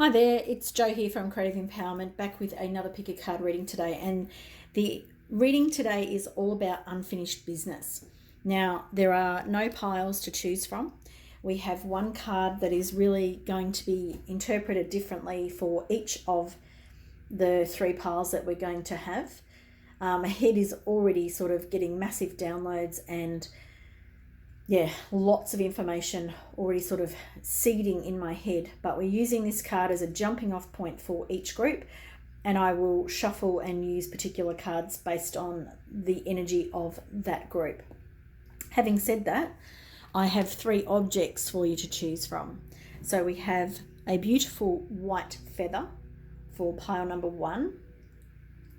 Hi there, it's Jo here from Creative Empowerment, back with another pick a card reading today. And the reading today is all about unfinished business. Now, there are no piles to choose from. We have one card that is really going to be interpreted differently for each of the three piles that we're going to have. My head is already sort of getting massive downloads and lots of information already sort of seeding in my head, but we're using this card as a jumping off point for each group, and I will shuffle and use particular cards based on the energy of that group. Having said that, I have three objects for you to choose from. So we have a beautiful white feather for pile number 1.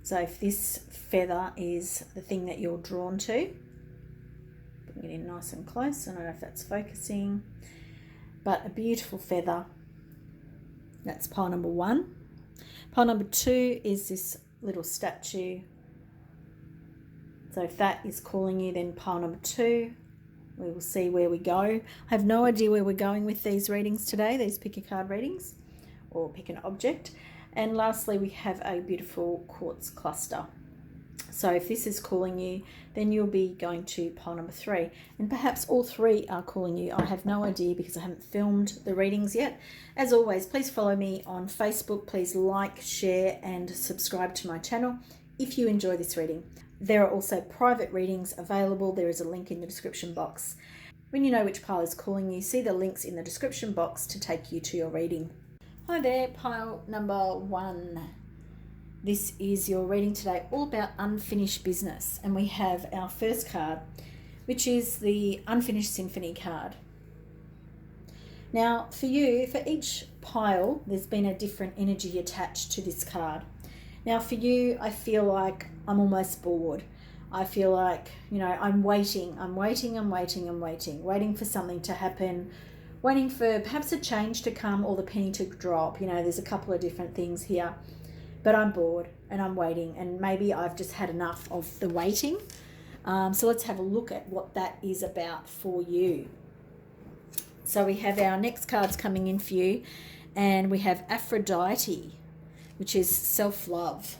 So if this feather is the thing that you're drawn to, get in nice and close. I don't know if that's focusing, but a beautiful feather. That's pile number 1. Pile number 2 is this little statue. So if that is calling you, then pile number 2, we will see where we go. I have no idea where we're going with these readings today, these pick a card readings, or pick an object. And lastly, we have a beautiful quartz cluster. So if this is calling you, then you'll be going to pile number 3. And perhaps all 3 are calling you. I have no idea because I haven't filmed the readings yet. As always, please follow me on Facebook. Please like, share, and subscribe to my channel if you enjoy this reading. There are also private readings available. There is a link in the description box. When you know which pile is calling you, see the links in the description box to take you to your reading. Hi there, pile number 1. This is your reading today, all about unfinished business. And we have our first card, which is the Unfinished Symphony card. Now, for you, for each pile, there's been a different energy attached to this card. Now, for you, I feel like I'm almost bored. I feel like, I'm waiting for something to happen, waiting for perhaps a change to come or the penny to drop. There's a couple of different things here. But I'm bored and I'm waiting, and maybe I've just had enough of the waiting. So let's have a look at what that is about for you. So we have our next cards coming in for you, and we have Aphrodite, which is self-love.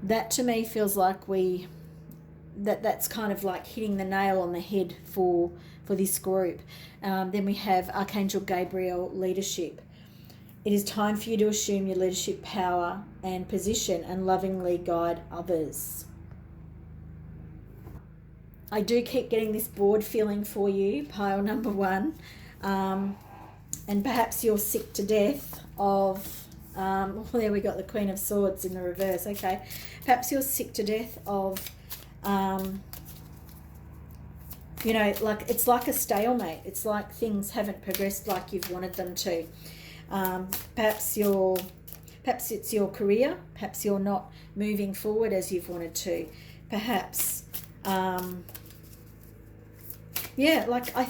That to me feels like that's kind of like hitting the nail on the head for this group. Then we have Archangel Gabriel, leadership. It is time for you to assume your leadership power and position and lovingly guide others. I do keep getting this bored feeling for you, pile number 1. And perhaps you're sick to death of, there we got the Queen of Swords in the reverse, okay. Perhaps you're sick to death of, like it's like a stalemate. It's like things haven't progressed like you've wanted them to. Perhaps it's your career. Perhaps you're not moving forward as you've wanted to. Perhaps, I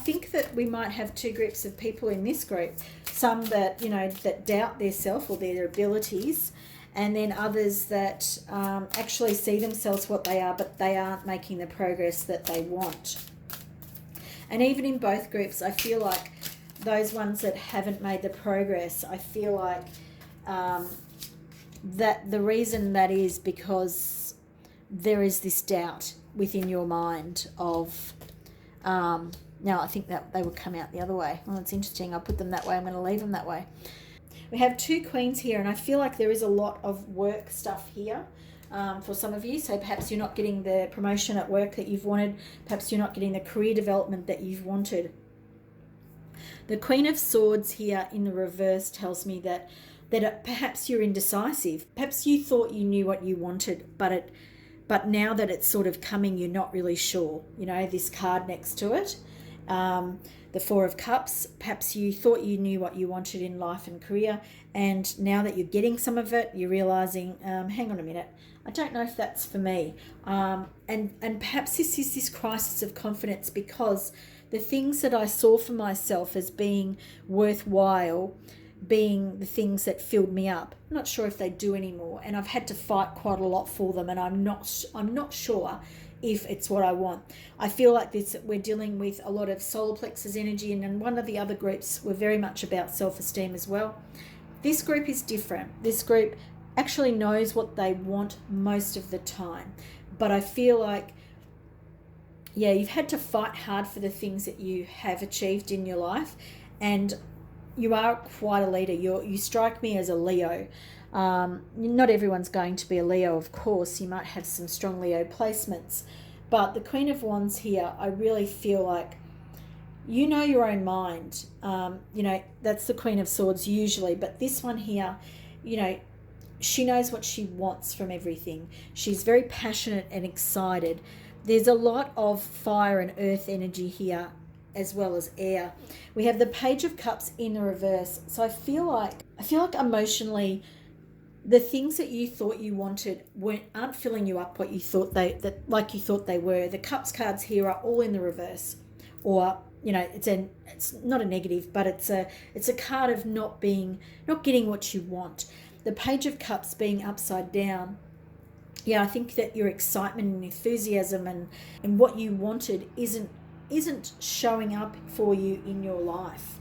think that we might have two groups of people in this group. Some that, that doubt their self or their abilities, and then others that actually see themselves what they are, but they aren't making the progress that they want. And even in both groups, I feel like those ones that haven't made the progress, I feel like that the reason that is because there is this doubt within your mind of, now I think that they would come out the other way. Well, it's interesting. I'll put them that way. I'm going to leave them that way. We have 2 queens here, and I feel like there is a lot of work stuff here. For some of you, so perhaps you're not getting the promotion at work that you've wanted, perhaps you're not getting the career development that you've wanted. The Queen of Swords here in the reverse tells me that perhaps you're indecisive. Perhaps you thought you knew what you wanted, but now that it's sort of coming, you're not really sure. This card next to it, the 4 of Cups, perhaps you thought you knew what you wanted in life and career, and now that you're getting some of it, you're realizing, hang on a minute, I don't know if that's for me. And perhaps this is this crisis of confidence because the things that I saw for myself as being worthwhile being the things that filled me up. I'm not sure if they do anymore, and I've had to fight quite a lot for them, and I'm not sure if it's what I want. I feel like we're dealing with a lot of solar plexus energy, and one of the other groups were very much about self-esteem as well. This group is different. This group actually knows what they want most of the time, but I feel like, yeah, you've had to fight hard for the things that you have achieved in your life, and you are quite a leader. You strike me as a Leo. Not everyone's going to be a Leo, of course. You might have some strong Leo placements, but the Queen of Wands here, I really feel like you know your own mind. That's the Queen of Swords usually, but this one here, she knows what she wants from everything. She's very passionate and excited. There's a lot of fire and earth energy here, as well as air. We have the Page of Cups in the reverse. So I feel like emotionally, the things that you thought you wanted aren't filling you up what you thought they were. The Cups cards here are all in the reverse, or it's not a negative, but it's a card of not getting what you want. The Page of Cups being upside down. Yeah, I think that your excitement and enthusiasm and what you wanted isn't showing up for you in your life.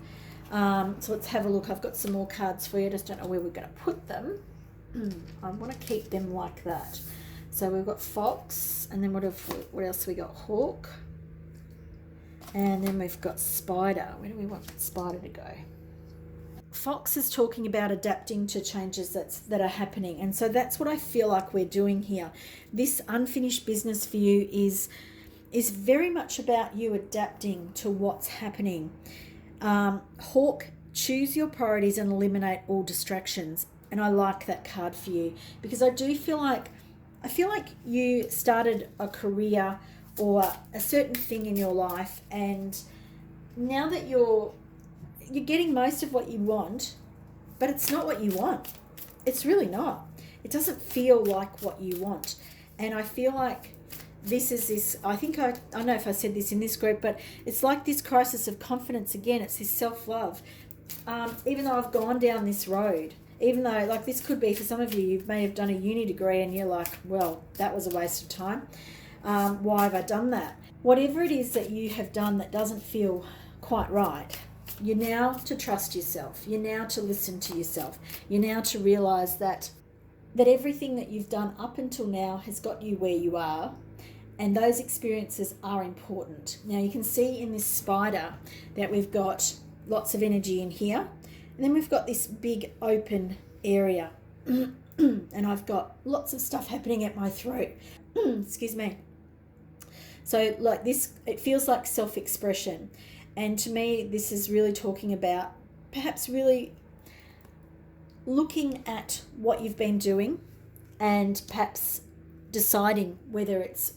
So let's have a look. I've got some more cards for you. I just don't know where we're going to put them. I want to keep them like that. So we've got Fox, and then what else we got? Hawk, and then we've got Spider. Where do we want Spider to go? Fox is talking about adapting to changes that are happening, and so that's what I feel like we're doing here. This unfinished business for you is very much about you adapting to what's happening. Hawk, choose your priorities and eliminate all distractions. And I like that card for you, because I feel like you started a career or a certain thing in your life, and now that you're getting most of what you want, but it's not what you want. It's really not. It doesn't feel like what you want. And I feel like I think I don't know if I said this in this group, but it's like this crisis of confidence again. It's this self-love. Even though I've gone down this road, even though, like, this could be for some of you, you may have done a uni degree and you're like, well, that was a waste of time. Why have I done that? Whatever it is that you have done that doesn't feel quite right, you're now to trust yourself. You're now to listen to yourself. You're now to realize that everything that you've done up until now has got you where you are, and those experiences are important. Now you can see in this Spider that we've got lots of energy in here, and then we've got this big open area and I've got lots of stuff happening at my throat. Excuse me. So like this, it feels like self-expression. And to me, this is really talking about perhaps really looking at what you've been doing and perhaps deciding whether it's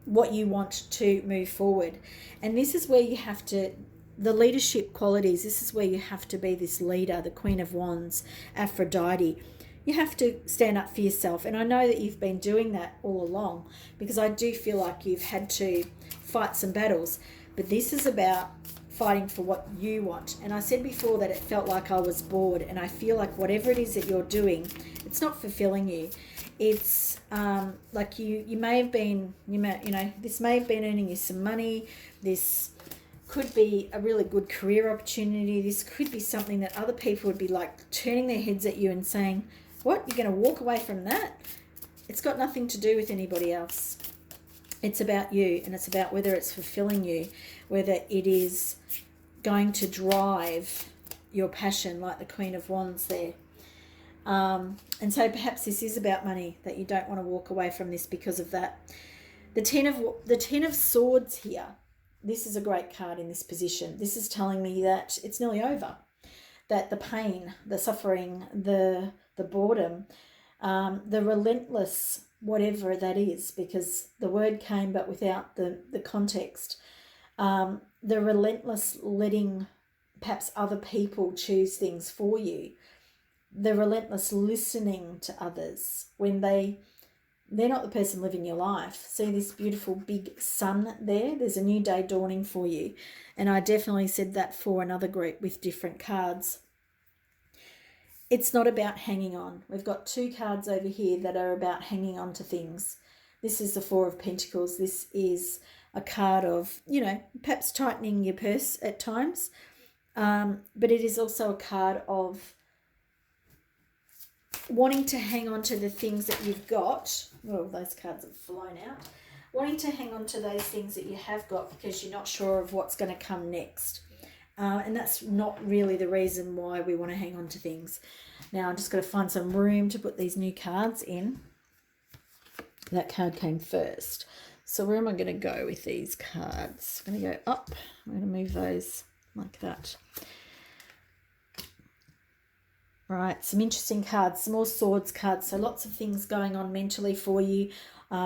what you want to move forward. And this is where you have to, the leadership qualities, this is where you have to be this leader, the Queen of Wands, Aphrodite. You have to stand up for yourself. And I know that you've been doing that all along, because I do feel like you've had to fight some battles. But this is about fighting for what you want. And I said before that it felt like I was bored, and I feel like whatever it is that you're doing, it's not fulfilling you. It's like you may have been, this may have been earning you some money. This could be a really good career opportunity. This could be something that other people would be like turning their heads at you and saying, what, you're going to walk away from that? It's got nothing to do with anybody else. It's about you, and it's about whether it's fulfilling you, whether it is going to drive your passion, like the Queen of Wands there. And so perhaps this is about money, that you don't want to walk away from this because of that. The Ten of Swords here, this is a great card in this position. This is telling me that it's nearly over, that the pain, the suffering, the boredom, the relentless, whatever that is, because the word came but without the context, the relentless letting perhaps other people choose things for you, the relentless listening to others when they're not the person living your life. See this beautiful big sun there? There's a new day dawning for you. And I definitely said that for another group with different cards. it's not about hanging on. We've got 2 cards over here that are about hanging on to things. This is the Four of Pentacles. This is a card of, you know, perhaps tightening your purse at times. But it is also a card of wanting to hang on to the things that you've got. Well, those cards have flown out. Wanting to hang on to those things that you have got because you're not sure of what's going to come next. And that's not really the reason why we want to hang on to things. Now, I'm just going to find some room to put these new cards in. That card came first. So where am I going to go with these cards? I'm going to go up. I'm going to move those like that. Right, some interesting cards, some more swords cards. So lots of things going on mentally for you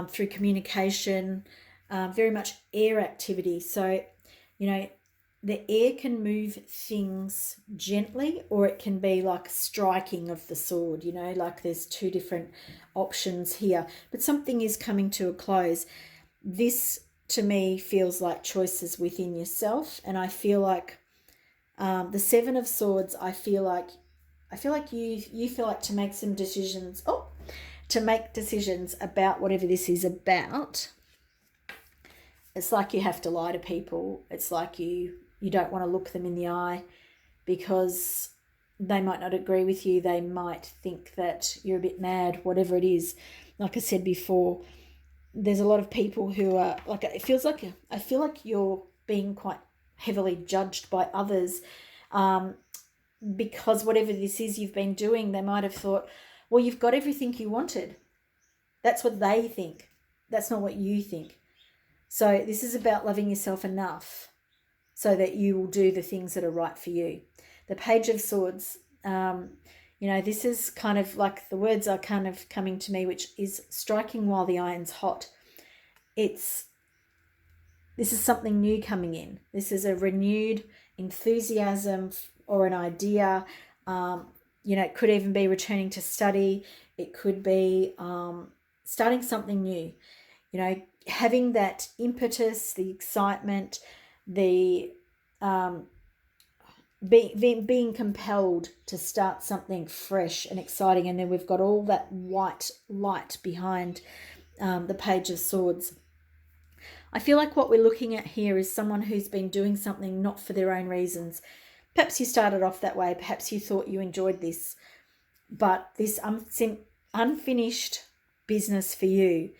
through communication, very much air activity. So, you know, the air can move things gently, or it can be like striking of the sword, you know, like there's 2 different options here. But something is coming to a close. This, to me, feels like choices within yourself. And I feel like the 7 of Swords, I feel like you feel like to make some decisions, to make decisions about whatever this is about. It's like you have to lie to people. It's like you don't want to look them in the eye because they might not agree with you. They might think that you're a bit mad, whatever it is. Like I said before, there's a lot of people who are like, I feel like you're being quite heavily judged by others because whatever this is you've been doing, they might have thought, well, you've got everything you wanted. That's what they think. That's not what you think. So this is about loving yourself enough so that you will do the things that are right for you. The Page of Swords, you know, this is kind of like the words are kind of coming to me, which is striking while the iron's hot. This is something new coming in. This is a renewed enthusiasm or an idea. You know, it could even be returning to study. It could be starting something new. You know, having that impetus, the excitement, the being compelled to start something fresh and exciting. And then we've got all that white light behind the Page of Swords. I feel like what we're looking at here is someone who's been doing something not for their own reasons. Perhaps you started off that way. Perhaps you thought you enjoyed this. But this unfinished business for you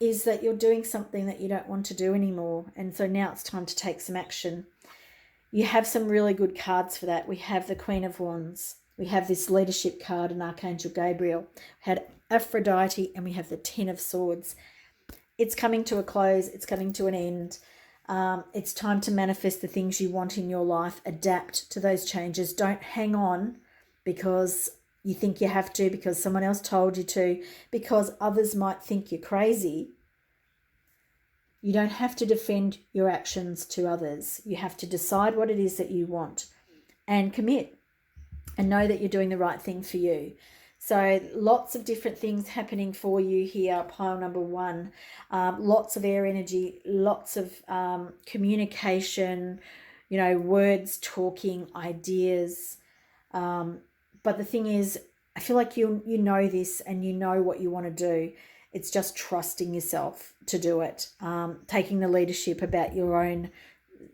is that you're doing something that you don't want to do anymore. And so now it's time to take some action. You have some really good cards for that. We have the Queen of Wands. We have this leadership card and Archangel Gabriel. We had Aphrodite, and we have the 10 of Swords. It's coming to a close. It's coming to an end. It's time to manifest the things you want in your life. Adapt to those changes. Don't hang on because you think you have to, because someone else told you to, because others might think you're crazy. You don't have to defend your actions to others. You have to decide what it is that you want and commit and know that you're doing the right thing for you. So lots of different things happening for you here, pile number 1. Lots of air energy, lots of communication, you know, words, talking, ideas. But the thing is, I feel like you know this and you know what you want to do. It's just trusting yourself to do it, taking the leadership about your own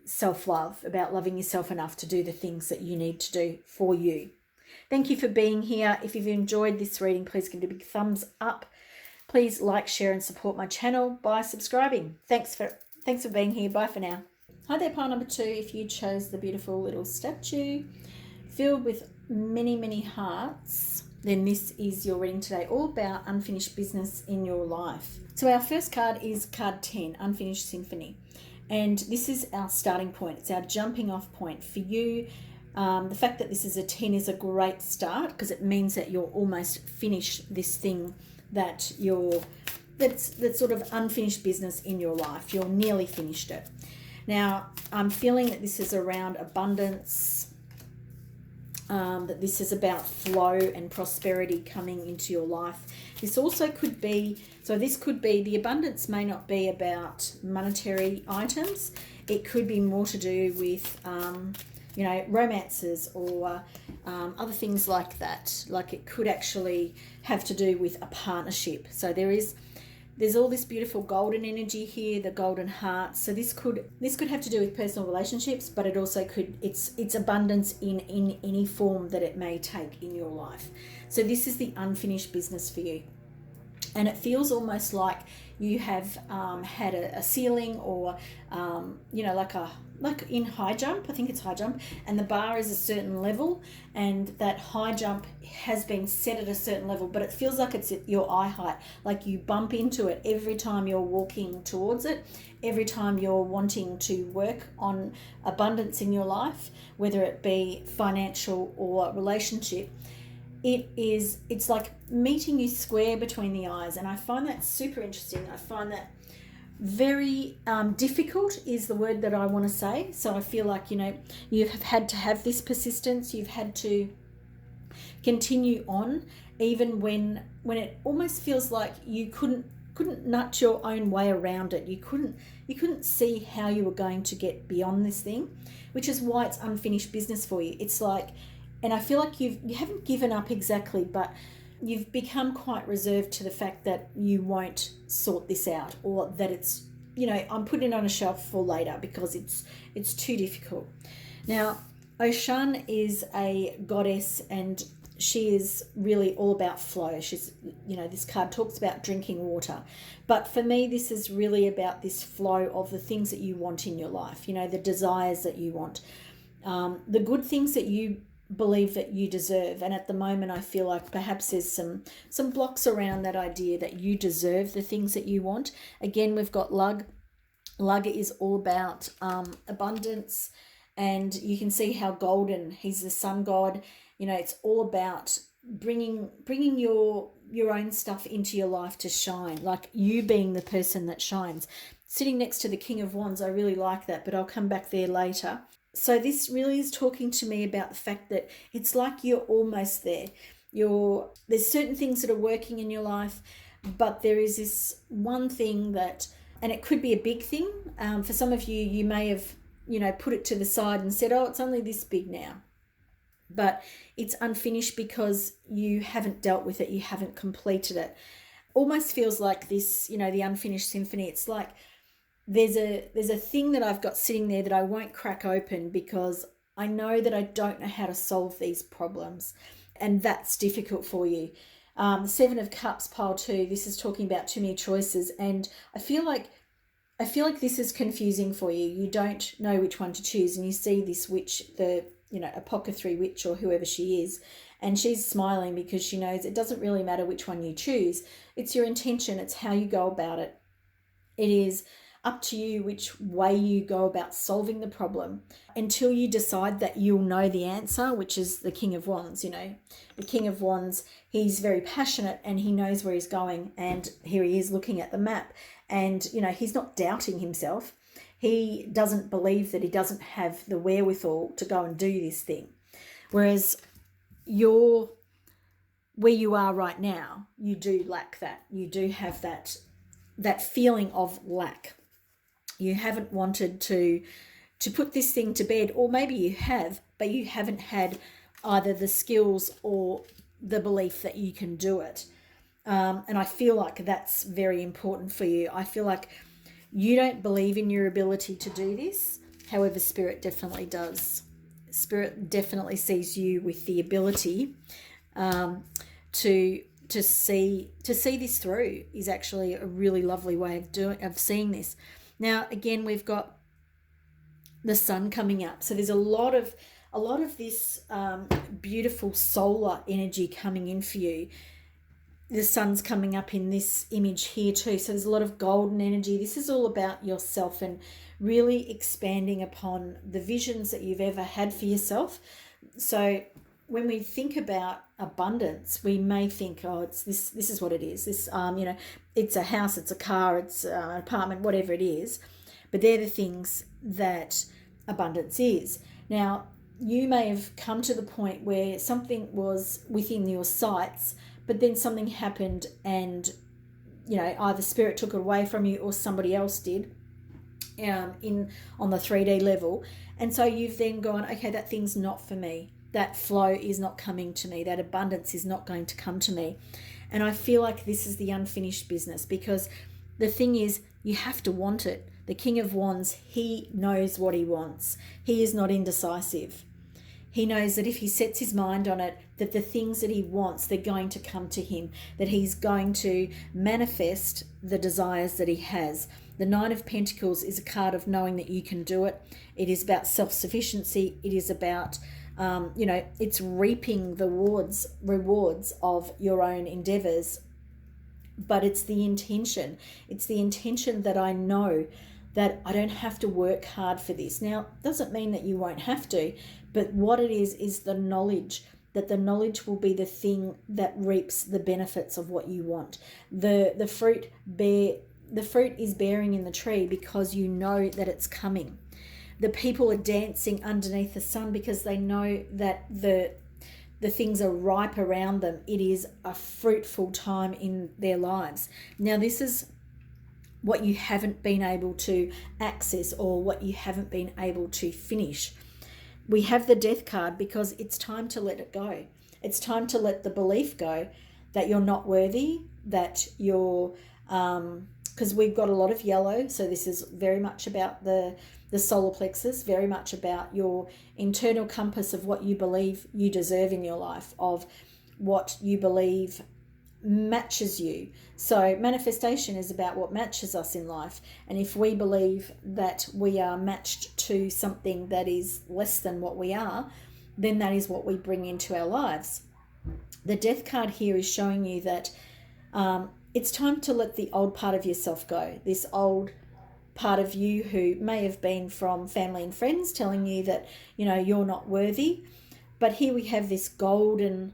self-love, about loving yourself enough to do the things that you need to do for you. Thank you for being here. If you've enjoyed this reading, please give it a big thumbs up. Please like, share and support my channel by subscribing. Thanks for being here. Bye for now. Hi there, pile number 2. If you chose the beautiful little statue filled with many, many hearts, then this is your reading today, all about unfinished business in your life. So our first card is card 10, Unfinished Symphony. And this is our starting point. It's our jumping off point for you. The fact that this is a 10 is a great start because it means that you're almost finished this thing that's sort of unfinished business in your life. You're nearly finished it. Now, I'm feeling that this is around abundance, that this is about flow and prosperity coming into your life. This also could be, the abundance may not be about monetary items. It could be more to do with romances or other things like that. Like it could actually have to do with a partnership. So there's all this beautiful golden energy here, the golden heart. So this could have to do with personal relationships, but it also could, it's abundance in any form that it may take in your life. So this is the unfinished business for you. And it feels almost like you have had a ceiling or, like in high jump, I think it's high jump, and the bar is a certain level, and that high jump has been set at a certain level, but it feels like it's at your eye height, like you bump into it every time you're walking towards it, every time you're wanting to work on abundance in your life, whether it be financial or relationship. It's like meeting you square between the eyes, and I find that super interesting. I find that very difficult is the word that I want to say. So I feel like you have had to have this persistence. You've had to continue on even when it almost feels like you couldn't nut your own way around it. You couldn't see how you were going to get beyond this thing, which is why it's unfinished business for you. It's like, and I feel like you haven't given up exactly, but you've become quite reserved to the fact that you won't sort this out, or that it's, I'm putting it on a shelf for later because it's too difficult. Now, Oshan is a goddess, and she is really all about flow. She's, this card talks about drinking water. But for me, this is really about this flow of the things that you want in your life, the desires that you want, the good things that you believe that you deserve. And at the moment, I feel like perhaps there's some blocks around that idea that you deserve the things that you want. Again, we've got Lug. Lug is all about abundance, and you can see how golden, he's the sun god. It's all about bringing your own stuff into your life to shine, like you being the person that shines. Sitting next to the King of Wands, I really like that, but I'll come back there later. So this really is talking to me about the fact that it's like you're almost there. There's certain things that are working in your life, but there is this one thing that, and it could be a big thing. For some of you, you may have, put it to the side and said, oh, it's only this big now. But it's unfinished because you haven't dealt with it. You haven't completed it. Almost feels like this, the unfinished symphony. It's like, there's a thing that I've got sitting there that I won't crack open because I know that I don't know how to solve these problems, and that's difficult for you. The Seven of Cups, pile 2, this is talking about too many choices, and I feel like this is confusing for you. You don't know which one to choose, and you see this witch, Apothecary witch or whoever she is, and she's smiling because she knows it doesn't really matter which one you choose. It's your intention. It's how you go about it. It is up to you which way you go about solving the problem until you decide that you'll know the answer, which is the King of Wands. The King of Wands, he's very passionate and he knows where he's going, and here he is looking at the map, and he's not doubting himself. He doesn't believe that he doesn't have the wherewithal to go and do this thing. Whereas where you are right now, you do lack that. You do have that feeling of lack. You haven't wanted to put this thing to bed, or maybe you have, but you haven't had either the skills or the belief that you can do it. And I feel like that's very important for you. I feel like you don't believe in your ability to do this. However, Spirit definitely does. Spirit definitely sees you with the ability to see this through. Is actually a really lovely way of seeing this. Now, again, we've got the sun coming up. So there's a lot of this beautiful solar energy coming in for you. The sun's coming up in this image here too. So there's a lot of golden energy. This is all about yourself and really expanding upon the visions that you've ever had for yourself. So when we think about abundance, we may think, oh, it's this is what it is. This, it's a house, it's a car, it's an apartment, whatever it is. But they're the things that abundance is. Now, you may have come to the point where something was within your sights, but then something happened and, either Spirit took it away from you or somebody else did. in on the 3D level. And so you've then gone, okay, that thing's not for me. That flow is not coming to me. That abundance is not going to come to me. And I feel like this is the unfinished business, because the thing is, you have to want it. The King of Wands, he knows what he wants. He is not indecisive. He knows that if he sets his mind on it, that the things that he wants, they're going to come to him, that he's going to manifest the desires that he has. The Nine of Pentacles is a card of knowing that you can do it. It is about self-sufficiency. It is about, it's reaping the rewards of your own endeavors. But it's the intention. It's the intention that I know that I don't have to work hard for this. Now, doesn't mean that you won't have to, but what it is the knowledge, that the knowledge will be the thing that reaps the benefits of what you want. The fruit is bearing in the tree because you know that it's coming. The people are dancing underneath the sun because they know that the things are ripe around them. It is a fruitful time in their lives. Now, this is what you haven't been able to access, or what you haven't been able to finish. We have the Death card because it's time to let it go. It's time to let the belief go that you're not worthy, that you're, because we've got a lot of yellow, so this is very much about the solar plexus, very much about your internal compass of what you believe you deserve in your life, of what you believe matches you. So manifestation is about what matches us in life, and if we believe that we are matched to something that is less than what we are, then that is what we bring into our lives. The Death card here is showing you that it's time to let the old part of yourself go, this old part of you who may have been from family and friends telling you that you're not worthy. But here we have this golden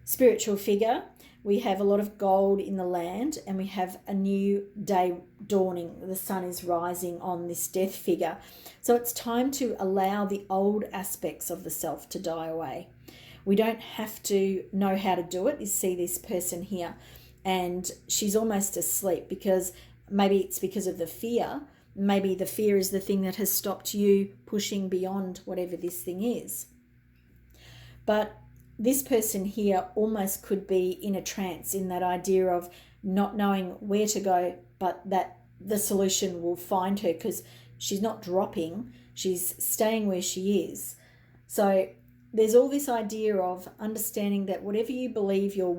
spiritual figure. We have a lot of gold in the land, and we have a new day dawning. The sun is rising on this Death figure. So it's time to allow the old aspects of the self to die away. We don't have to know how to do it. You see this person here, and she's almost asleep because maybe it's because of the fear. Maybe the fear is the thing that has stopped you pushing beyond whatever this thing is. But this person here almost could be in a trance, in that idea of not knowing where to go, but that the solution will find her, because she's not dropping, she's staying where she is. So there's all this idea of understanding that whatever you believe you're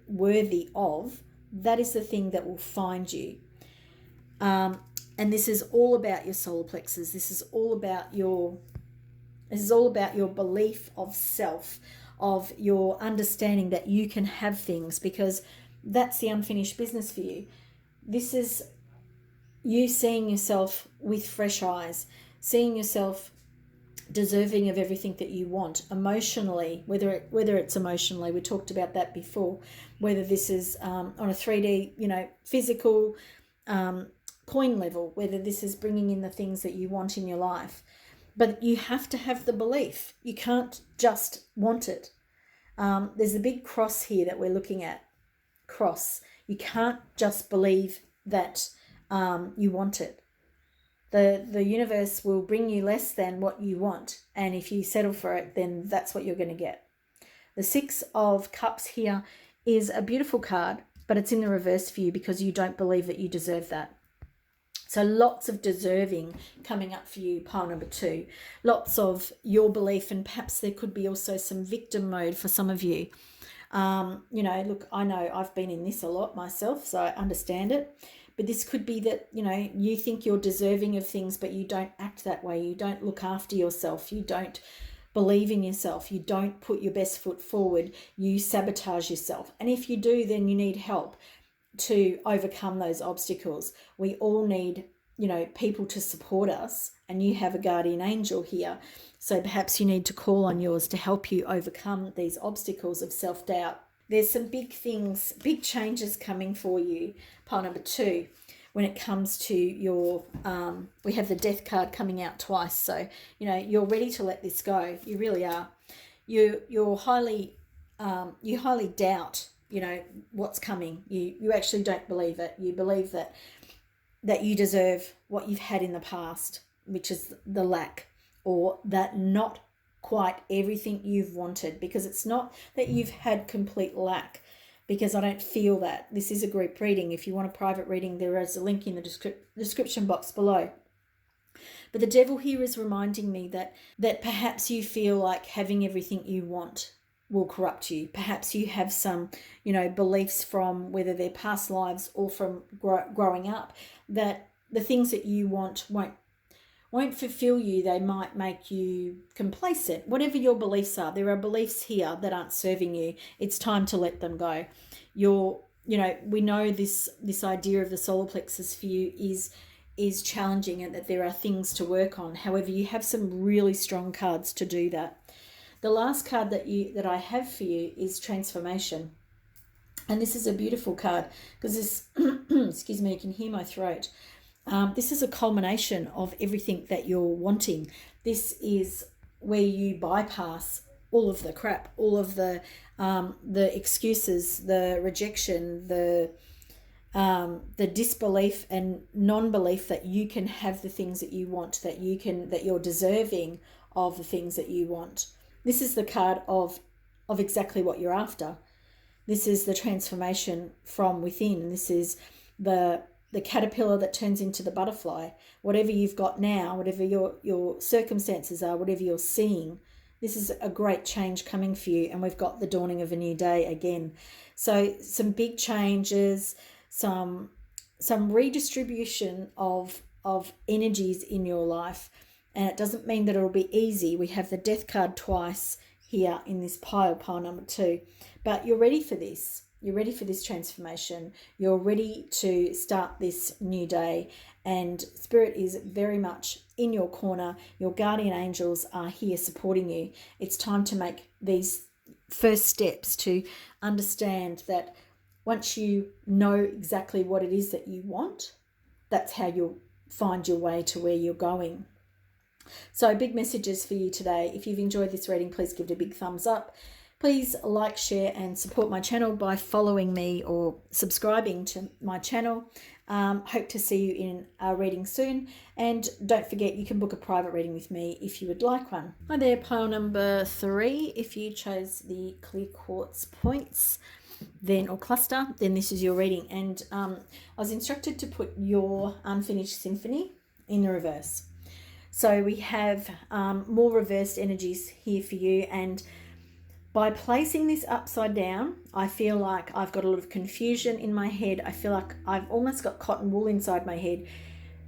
worthy of, that is the thing that will find you. And this is all about your solar plexus. This is all about your belief of self, of your understanding that you can have things, because that's the unfinished business for you. This is you seeing yourself with fresh eyes, seeing yourself deserving of everything that you want emotionally, whether it's emotionally, we talked about that before, whether this is on a 3D, physical coin level, whether this is bringing in the things that you want in your life. But you have to have the belief. You can't just want it. There's a big cross here that we're looking at. Cross. You can't just believe that you want it. The universe will bring you less than what you want. And if you settle for it, then that's what you're going to get. The Six of Cups here is a beautiful card, but it's in the reverse for you because you don't believe that you deserve that. So lots of deserving coming up for you, pile number 2. Lots of your belief, and perhaps there could be also some victim mode for some of you. Look, I know I've been in this a lot myself, so I understand it. But this could be that, you think you're deserving of things, but you don't act that way. You don't look after yourself. You don't believe in yourself. You don't put your best foot forward. You sabotage yourself. And if you do, then you need help to overcome those obstacles. We all need, people to support us, and you have a guardian angel here. So perhaps you need to call on yours to help you overcome these obstacles of self-doubt. There's some big things, big changes coming for you, pile number 2, when it comes to your, we have the Death card coming out twice. So, you're ready to let this go. You really are. You highly doubt, what's coming. You actually don't believe it. You believe that that you deserve what you've had in the past, which is the lack, or that not quite everything you've wanted, because it's not that you've had complete lack, because I don't feel that. This is a group reading. If you want a private reading, there is a link in the description box below. But the devil here is reminding me that perhaps you feel like having everything you want will corrupt you. Perhaps you have some, beliefs from whether they're past lives or from growing up, that the things that you want won't fulfill you. They might make you complacent. Whatever your beliefs are, there are beliefs here that aren't serving you. It's time to let them go. We know this idea of the solar plexus for you is challenging, and that there are things to work on. However, you have some really strong cards to do that. The last card that I have for you is transformation. And this is a beautiful card because this, excuse me, you can hear my throat. This is a culmination of everything that you're wanting. This is where you bypass all of the crap, all of the excuses, the rejection, the disbelief and non-belief that you can have the things that you want, that you're deserving of the things that you want. This is the card of exactly what you're after. This is the transformation from within. This is the caterpillar that turns into the butterfly. Whatever you've got now, whatever your circumstances are, whatever you're seeing, this is a great change coming for you. And we've got the dawning of a new day again. So some big changes, some redistribution of energies in your life. And it doesn't mean that it'll be easy. We have the death card twice here in this pile number 2. But you're ready for this. You're ready for this transformation. You're ready to start this new day. And Spirit is very much in your corner. Your guardian angels are here supporting you. It's time to make these first steps to understand that once you know exactly what it is that you want, that's how you'll find your way to where you're going. So big messages for you today. If you've enjoyed this reading, please give it a big thumbs up. Please like, share and support my channel by following me or subscribing to my channel. Hope to see you in a reading soon. And don't forget, you can book a private reading with me if you would like one. Hi there, pile number 3. If you chose the clear quartz points or cluster, then this is your reading. And I was instructed to put your unfinished symphony in the reverse. So we have more reversed energies here for you, and by placing this upside down, I feel like I've got a lot of confusion in my head. I feel like I've almost got cotton wool inside my head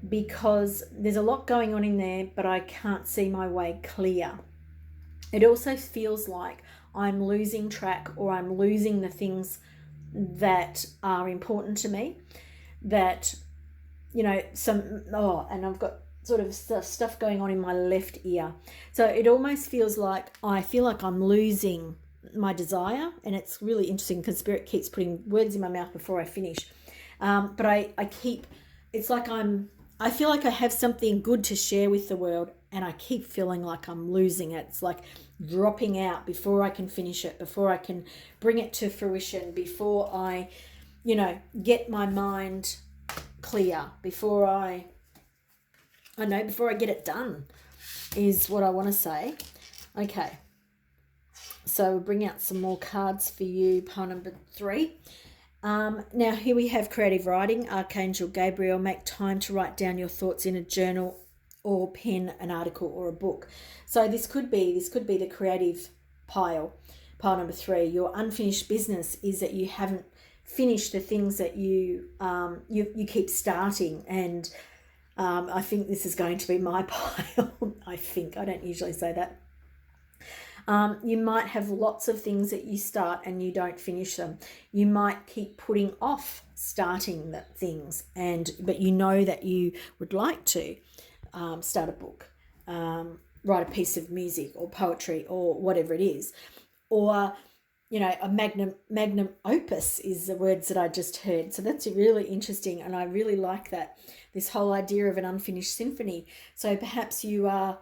because there's a lot going on in there, but I can't see my way clear. It also feels like I'm losing track, or I'm losing the things that are important to me, that, and I've got sort of stuff going on in my left ear. So it almost feels like I feel like I'm losing my desire, and it's really interesting because Spirit keeps putting words in my mouth before I finish. But it's like I feel like I have something good to share with the world, and I keep feeling like I'm losing it. It's like dropping out before I can finish it, before I can bring it to fruition, before I, get my mind clear, before I get it done, is what I want to say. Okay. So we'll bring out some more cards for you, pile number 3. Now here we have creative writing, Archangel Gabriel. Make time to write down your thoughts in a journal or pen an article or a book. So this could be the creative pile number 3. Your unfinished business is that you haven't finished the things that you keep starting, and I think this is going to be my pile. I don't usually say that. You might have lots of things that you start and you don't finish them. You might keep putting off starting the things, but you know that you would like to start a book, write a piece of music or poetry or whatever it is. Or, a magnum opus is the words that I just heard. So that's really interesting, and I really like that, this whole idea of an unfinished symphony. So perhaps you're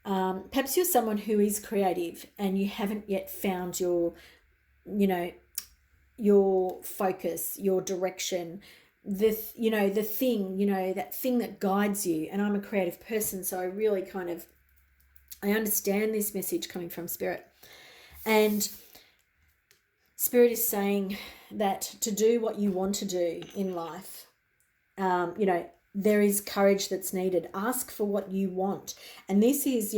someone who is creative and you haven't yet found your focus, your direction. the thing, that thing that guides you. And I'm a creative person, so I really I understand this message coming from Spirit. And Spirit is saying that to do what you want to do in life, there is courage that's needed. Ask for what you want. And this is,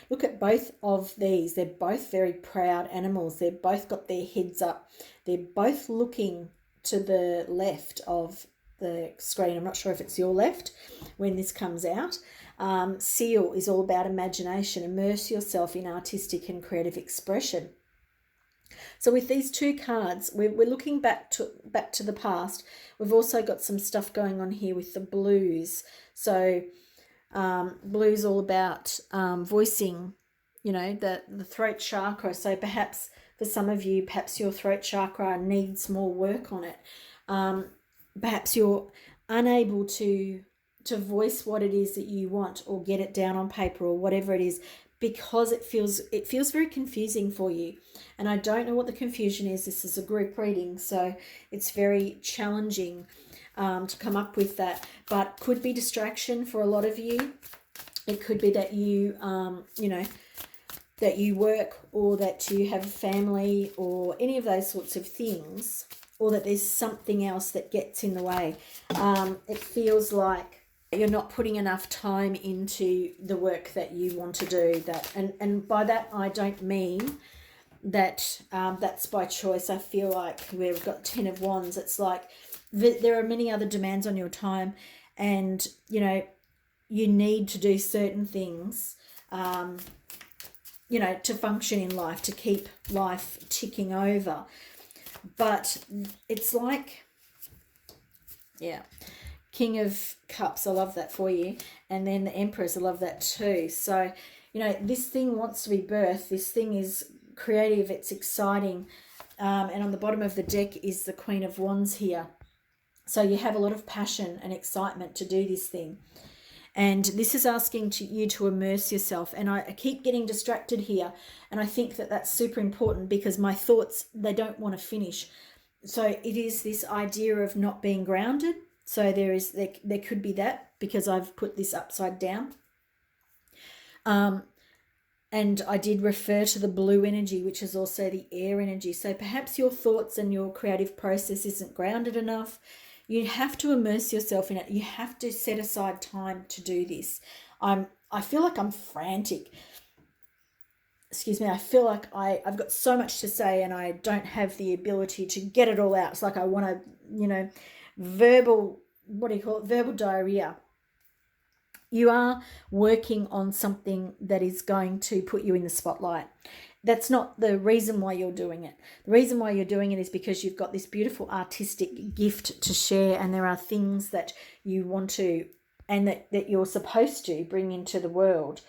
look at both of these. They're both very proud animals. They've both got their heads up. They're both looking to the left of the screen. I'm not sure if it's your left when this comes out. Seal is all about imagination. Immerse yourself in artistic and creative expression. So with these two cards, we're looking back to the past. We've also got some stuff going on here with the blues. So blues all about voicing, the throat chakra. So perhaps for some of you, perhaps your throat chakra needs more work on it. Perhaps you're unable to voice what it is that you want or get it down on paper or whatever it is, because it feels very confusing for you. And I don't know what the confusion is. This is a group reading, so it's very challenging to come up with that. But could be distraction for a lot of you. It could be that you, that you work, or that you have a family, or any of those sorts of things, or that there's something else that gets in the way. It feels like you're not putting enough time into the work that you want to do. And by that I don't mean that that's by choice. I feel like we've got 10 of Wands. It's like there are many other demands on your time, and you need to do certain things to function in life, to keep life ticking over. But it's like, King of Cups, I love that for you. And then the Empress, I love that too. So, this thing wants to be birthed. This thing is creative. It's exciting. And on the bottom of the deck is the Queen of Wands here. So you have a lot of passion and excitement to do this thing. And this is asking you to immerse yourself. And I keep getting distracted here. And I think that that's super important, because my thoughts, they don't want to finish. So it is this idea of not being grounded. So there could be that, because I've put this upside down. And I did refer to the blue energy, which is also the air energy. So perhaps your thoughts and your creative process isn't grounded enough. You have to immerse yourself in it. You have to set aside time to do this. I feel like I'm frantic. Excuse me. I feel like I've got so much to say, and I don't have the ability to get it all out. It's like I want to, verbal diarrhea. You are working on something that is going to put you in the spotlight. That's not the reason why you're doing it. The reason why you're doing it is because you've got this beautiful artistic gift to share, and there are things that you want to, and that you're supposed to bring into the world.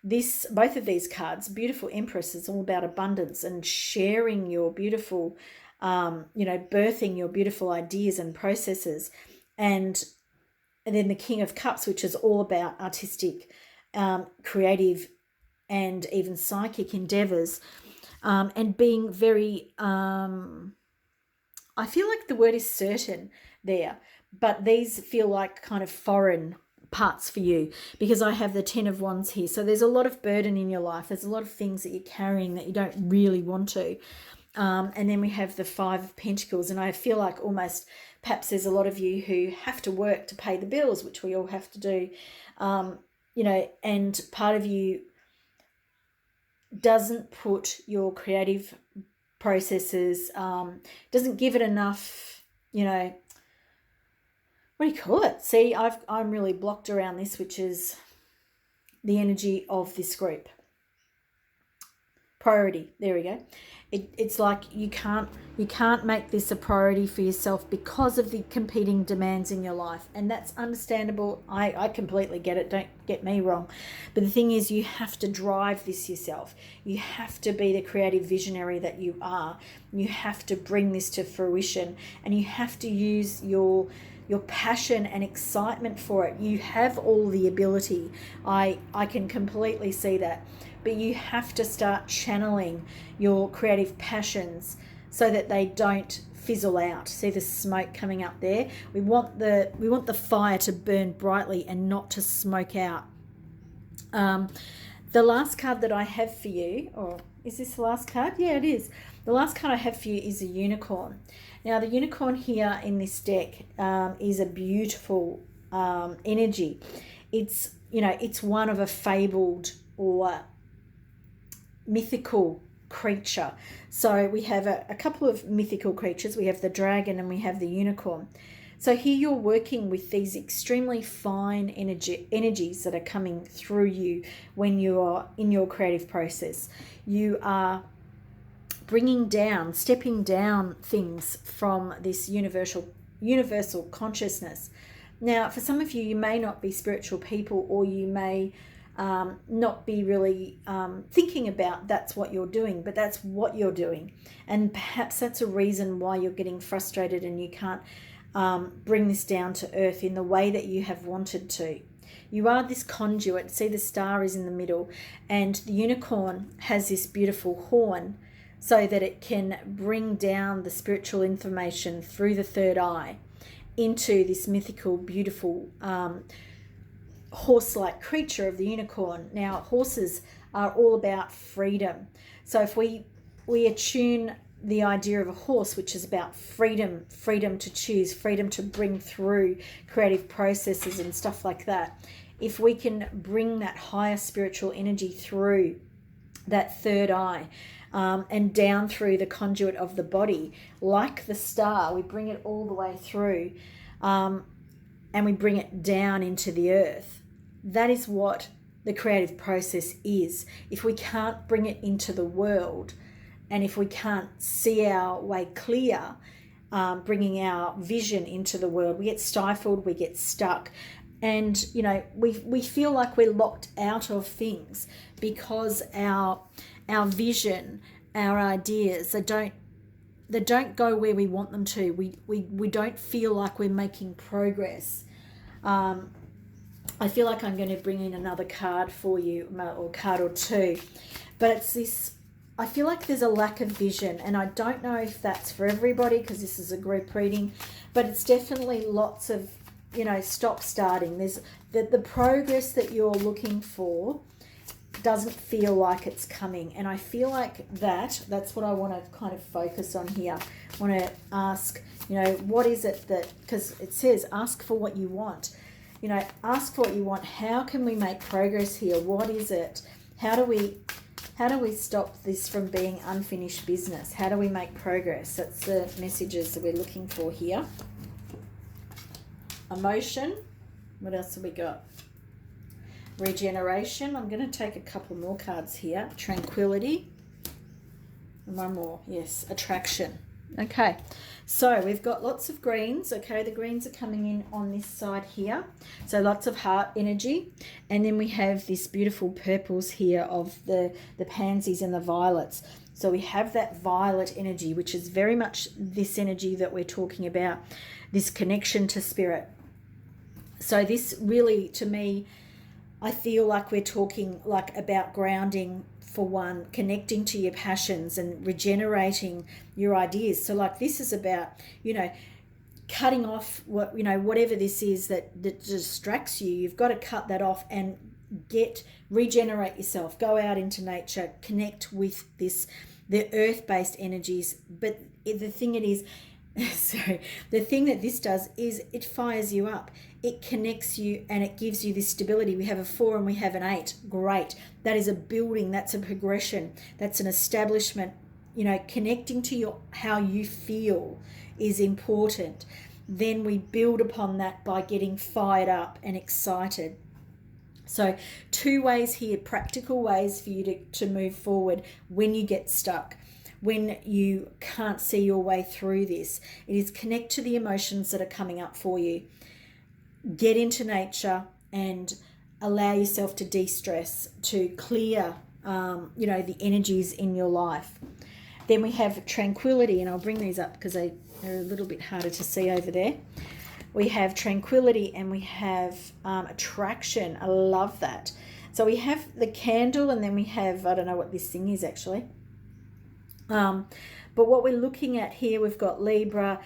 Both of these cards, beautiful Empress, is all about abundance and sharing your beautiful, birthing your beautiful ideas and processes. And then the King of Cups, which is all about artistic, creative, and even psychic endeavors, and being very, I feel like the word is certain there, but these feel like kind of foreign parts for you, because I have the 10 of Wands here. So there's a lot of burden in your life. There's a lot of things that you're carrying that you don't really want to. And then we have the 5 of Pentacles, and I feel like almost perhaps there's a lot of you who have to work to pay the bills, which we all have to do, and part of you doesn't put your creative processes, doesn't give it enough, what do you call it? See, I'm really blocked around this, which is the energy of this group. Priority. There we go. It's like you can't make this a priority for yourself because of the competing demands in your life, and that's understandable. I completely get it. Don't get me wrong, but the thing is, you have to drive this yourself. You have to be the creative visionary that you are. You have to bring this to fruition, and you have to use your passion and excitement for it. You have all the ability. I can completely see that. But you have to start channeling your creative passions so that they don't fizzle out. See the smoke coming up there? We want the fire to burn brightly and not to smoke out. The last card that I have for you, or is this the last card? Yeah, it is. The last card I have for you is a unicorn. Now, the unicorn here in this deck is a beautiful energy. It's, you know, it's one of a fabled or mythical creature. So we have a couple of mythical creatures. We have the dragon and we have the unicorn. So here you're working with these extremely fine energies that are coming through you when you are in your creative process. You are bringing down, stepping down things from this universal consciousness. Now, for some of you, you may not be spiritual people, or you may not be really thinking about that's what you're doing, but that's what you're doing. And perhaps that's a reason why you're getting frustrated and you can't bring this down to earth in the way that you have wanted to. You are this conduit. See, the star is in the middle, and the unicorn has this beautiful horn so that it can bring down the spiritual information through the third eye into this mythical, beautiful horse-like creature of the unicorn. Now, horses are all about freedom. So if we attune the idea of a horse, which is about freedom to choose, freedom to bring through creative processes and stuff like that, if we can bring that higher spiritual energy through that third eye and down through the conduit of the body, like the star, we bring it all the way through and we bring it down into the earth. That is what the creative process is. If we can't bring it into the world, and if we can't see our way clear, bringing our vision into the world, we get stifled, we get stuck. And, you know, we feel like we're locked out of things because our vision, our ideas, they don't go where we want them to. We don't feel like we're making progress. I feel like I'm going to bring in another card for you, or card or two. But it's this, I feel like there's a lack of vision, and I don't know if that's for everybody because this is a group reading, but it's definitely lots of, you know, stop starting. There's the progress that you're looking for doesn't feel like it's coming, and I feel like that's what I want to kind of focus on here. I want to ask, you know, what is it that, because it says ask for what you want, you know, ask for what you want. How can we make progress here? What is it? How do we stop this from being unfinished business? How do we make progress? That's the messages that we're looking for here. Emotion. What else have we got? Regeneration. I'm going to take a couple more cards here. Tranquility. And one more. Yes, attraction. Okay, so we've got lots of greens. Okay, the greens are coming in on this side here. So lots of heart energy. And then we have this beautiful purples here of the pansies and the violets. So we have that violet energy, which is very much this energy that we're talking about, this connection to spirit. So this really, to me, I feel like we're talking like about grounding, for one, connecting to your passions and regenerating your ideas. So like this is about, you know, cutting off what, you know, whatever this is that distracts you. You've got to cut that off and regenerate yourself. Go out into nature, connect with the earth-based energies. But the thing the thing that this does is it fires you up. It connects you and it gives you this stability. We have a 4 and we have an 8. Great. That is a building. That's a progression. That's an establishment. You know, connecting to how you feel is important. Then we build upon that by getting fired up and excited. So 2 ways here, practical ways for you to move forward when you get stuck, when you can't see your way through this. It is connect to the emotions that are coming up for you. Get into nature and allow yourself to de-stress, to clear, you know, the energies in your life. Then we have tranquility, and I'll bring these up because they're a little bit harder to see over there. We have tranquility and we have attraction. I love that. So we have the candle, and then we have, I don't know what this thing is actually. But what we're looking at here, we've got Libra,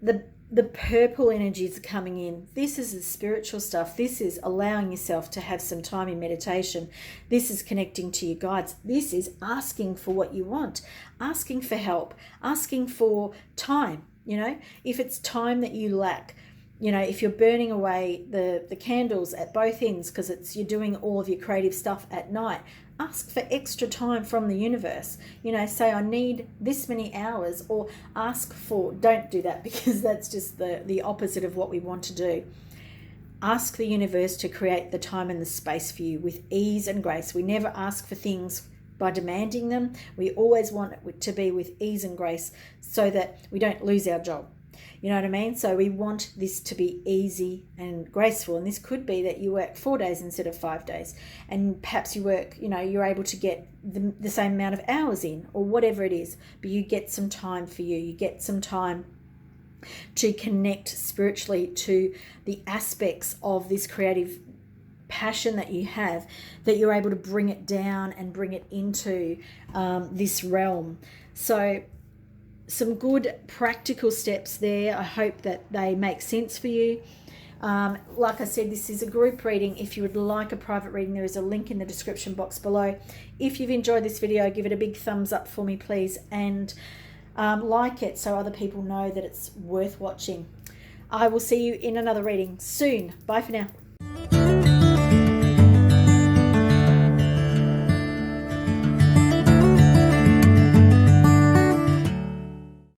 the purple energies are coming in. This is the spiritual stuff. This is allowing yourself to have some time in meditation. This is connecting to your guides. This is asking for what you want, asking for help, asking for time. You know, if it's time that you lack, you know, if you're burning away the candles at both ends because you're doing all of your creative stuff at night, ask for extra time from the universe. You know, say I need this many hours, or ask for, don't do that because that's just the opposite of what we want to do. Ask the universe to create the time and the space for you with ease and grace. We never ask for things by demanding them. We always want it to be with ease and grace so that we don't lose our job. You know what I mean? So we want this to be easy and graceful. And this could be that you work 4 days instead of 5 days. And perhaps you work, you know, you're able to get the same amount of hours in, or whatever it is. But you get some time for you. You get some time to connect spiritually to the aspects of this creative passion that you have, that you're able to bring it down and bring it into this realm. So some good practical steps there. I hope that they make sense for you. Like I said, this is a group reading. If you would like a private reading, there is a link in the description box below. If you've enjoyed this video, give it a big thumbs up for me, please, and like it so other people know that it's worth watching. I will see you in another reading soon. Bye for now.